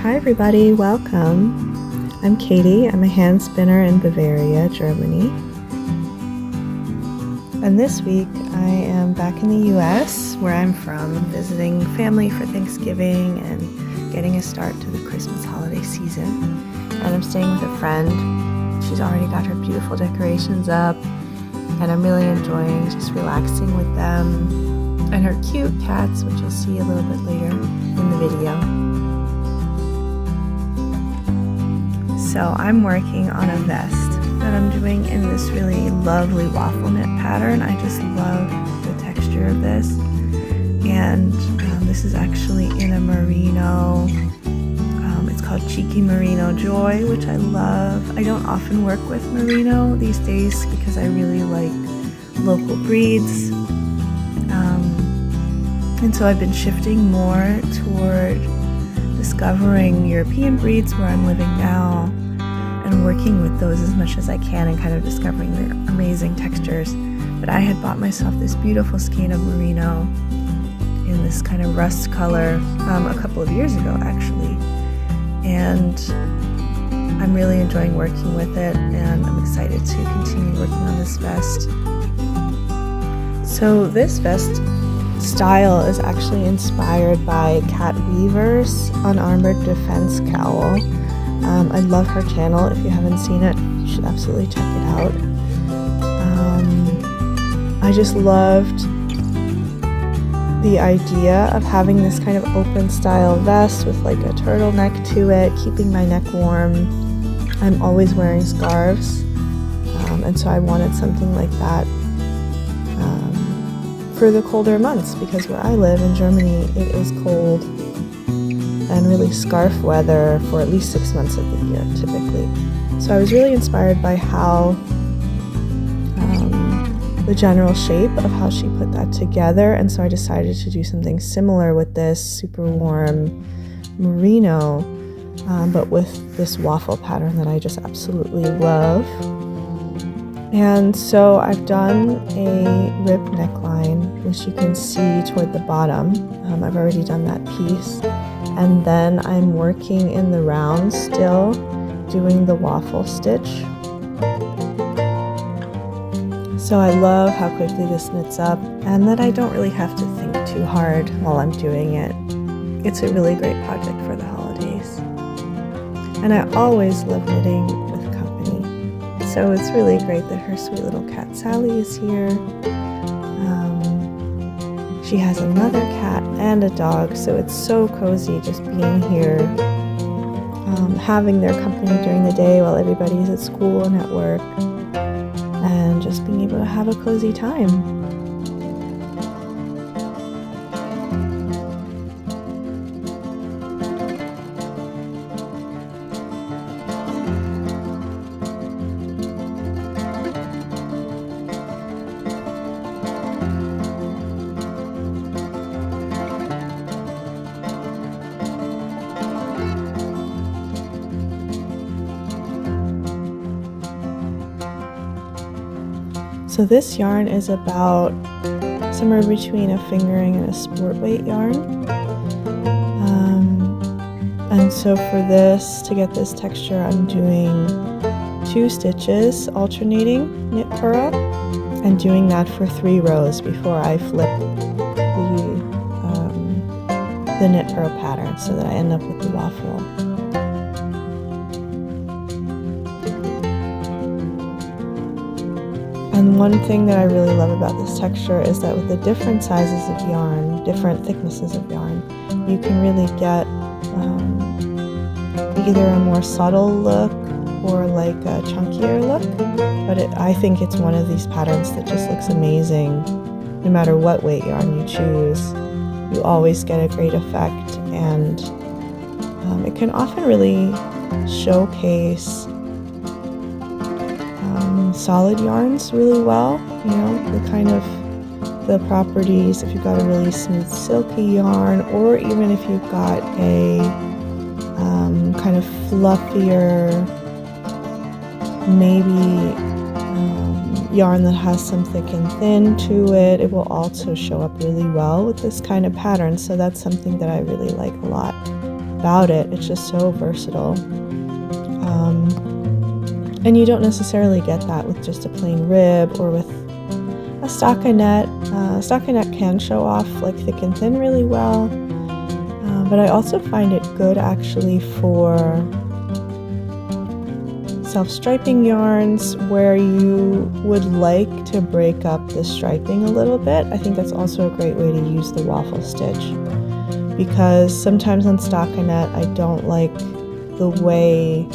Hi everybody, welcome. I'm Katie. I'm a hand spinner in Bavaria, Germany. And this week I am back in the US, where I'm from, visiting family for Thanksgiving and getting a start to the Christmas holiday season. And I'm staying with a friend. She's already got her beautiful decorations up, and I'm really enjoying just relaxing with them and her cute cats, which you'll see a little bit later in the video. So I'm working on a vest that I'm doing in this really lovely waffle knit pattern. I just love the texture of this. And this is actually in a merino. It's called Cheeky Merino Joy, which I love. I don't often work with merino these days because I really like local breeds. And so I've been shifting more toward discovering European breeds where I'm living now and working with those as much as I can and kind of discovering their amazing textures. But I had bought myself this beautiful skein of merino in this kind of rust color a couple of years ago actually, and I'm really enjoying working with it, and I'm excited to continue working on this vest. So this vest style is actually inspired by Kat Weaver's Unarmoured Defence Cowl. I love her channel. If you haven't seen it, you should absolutely check it out. I just loved the idea of having this kind of open style vest with like a turtleneck to it, keeping my neck warm. I'm always wearing scarves, and so I wanted something like that for the colder months, because where I live in Germany, it is cold and really scarf weather for at least 6 months of the year typically. So I was really inspired by how the general shape of how she put that together, and so I decided to do something similar with this super warm merino, but with this waffle pattern that I just absolutely love. And so I've done a rib neckline, which you can see toward the bottom. I've already done that piece. And then I'm working in the round still, doing the waffle stitch. So I love how quickly this knits up, and that I don't really have to think too hard while I'm doing it. It's a really great project for the holidays. And I always love knitting with company. So it's really great that her sweet little cat Sally is here. She has another cat and a dog, so it's so cozy just being here, having their company during the day while everybody's at school and at work, and just being able to have a cozy time. So this yarn is about somewhere between a fingering and a sport weight yarn. And so for this, to get this texture, I'm doing 2 stitches alternating knit purl, and doing that for 3 rows before I flip the knit purl pattern so that I end up with the waffle. And one thing that I really love about this texture is that with the different sizes of yarn, different thicknesses of yarn, you can really get either a more subtle look or like a chunkier look. But I think it's one of these patterns that just looks amazing. No matter what weight yarn you choose, you always get a great effect, and it can often really showcase solid yarns really well, you know, the kind of the properties if you've got a really smooth silky yarn, or even if you've got a kind of fluffier, maybe yarn that has some thick and thin to it, it will also show up really well with this kind of pattern. So that's something that I really like a lot. about it. It's just so versatile. And you don't necessarily get that with just a plain rib or with a stockinette. Stockinette can show off like thick and thin really well, but I also find it good actually for self-striping yarns where you would like to break up the striping a little bit. I think that's also a great way to use the waffle stitch, because sometimes on stockinette I don't like the way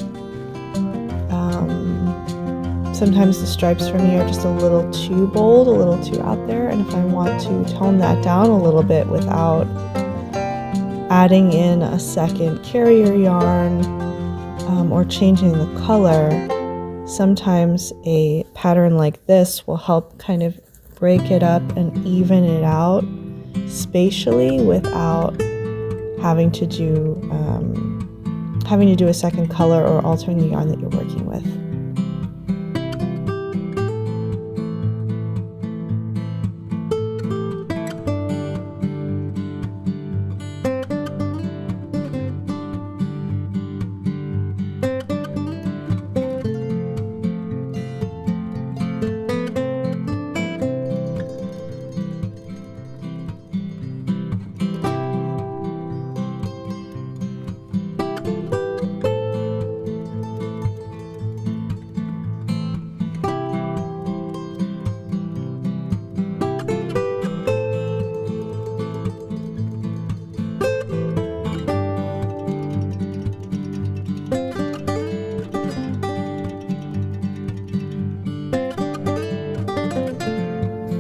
sometimes the stripes for me are just a little too bold, a little too out there, and if I want to tone that down a little bit without adding in a second carrier yarn or changing the color, sometimes a pattern like this will help kind of break it up and even it out spatially without having to do a second color or altering the yarn that you're working with.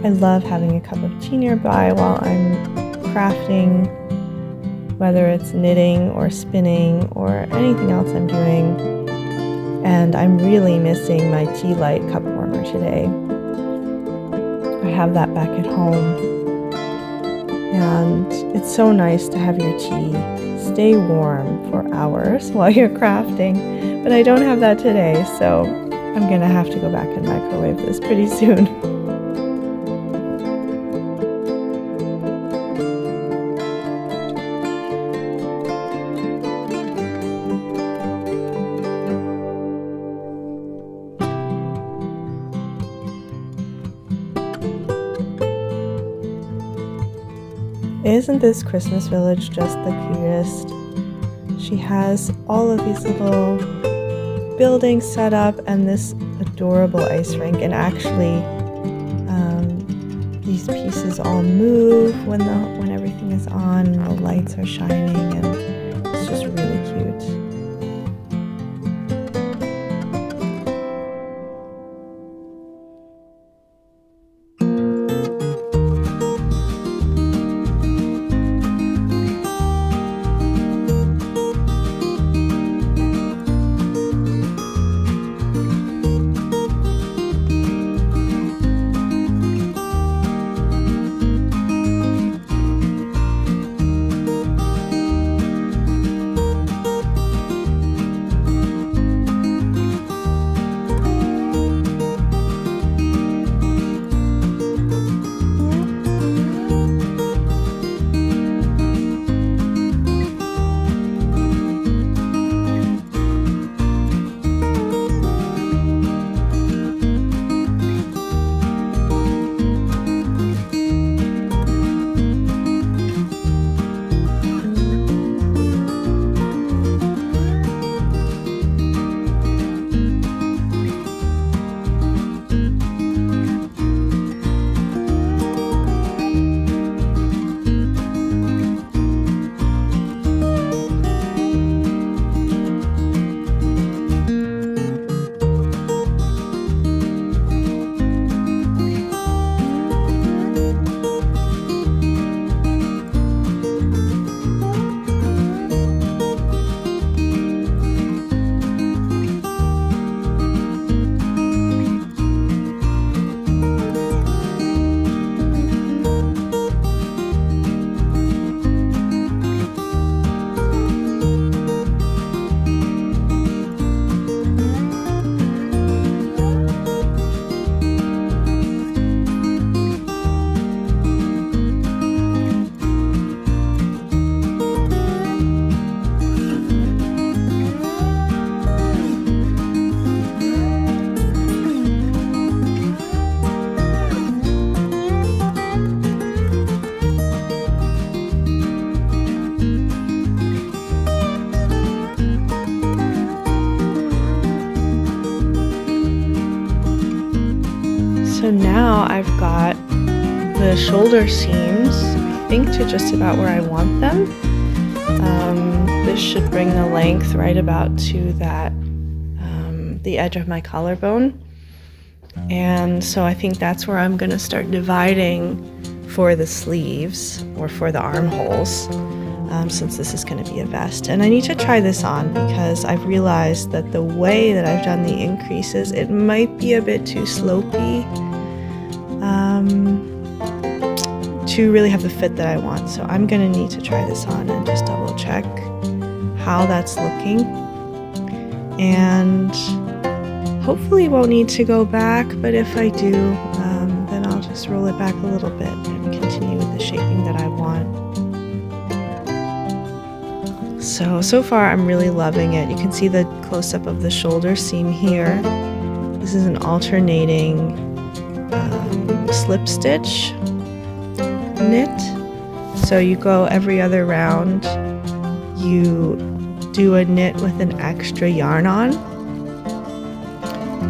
I love having a cup of tea nearby while I'm crafting, whether it's knitting or spinning or anything else I'm doing. And I'm really missing my tea light cup warmer today. I have that back at home. And it's so nice to have your tea stay warm for hours while you're crafting. But I don't have that today, so I'm gonna have to go back and microwave this pretty soon. Isn't this Christmas village just the cutest? She has all of these little buildings set up and this adorable ice rink, and actually these pieces all move when everything is on and the lights are shining, and it's just really cute. now I've got the shoulder seams, I think, to just about where I want them. This should bring the length right about to that, the edge of my collarbone. And so I think that's where I'm gonna start dividing for the sleeves or for the armholes, since this is gonna be a vest. And I need to try this on because I've realized that the way that I've done the increases, it might be a bit too slopey to really have the fit that I want. So I'm gonna need to try this on and just double check how that's looking. And hopefully won't need to go back, but if I do, then I'll just roll it back a little bit and continue with the shaping that I want. So far I'm really loving it. You can see the close-up of the shoulder seam here. This is an alternating slip stitch knit. So you go every other round, you do a knit with an extra yarn on,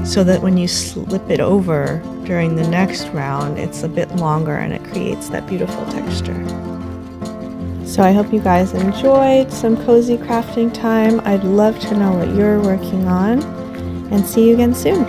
so that when you slip it over during the next round, it's a bit longer and it creates that beautiful texture. So I hope you guys enjoyed some cozy crafting time. I'd love to know what you're working on, and see you again soon.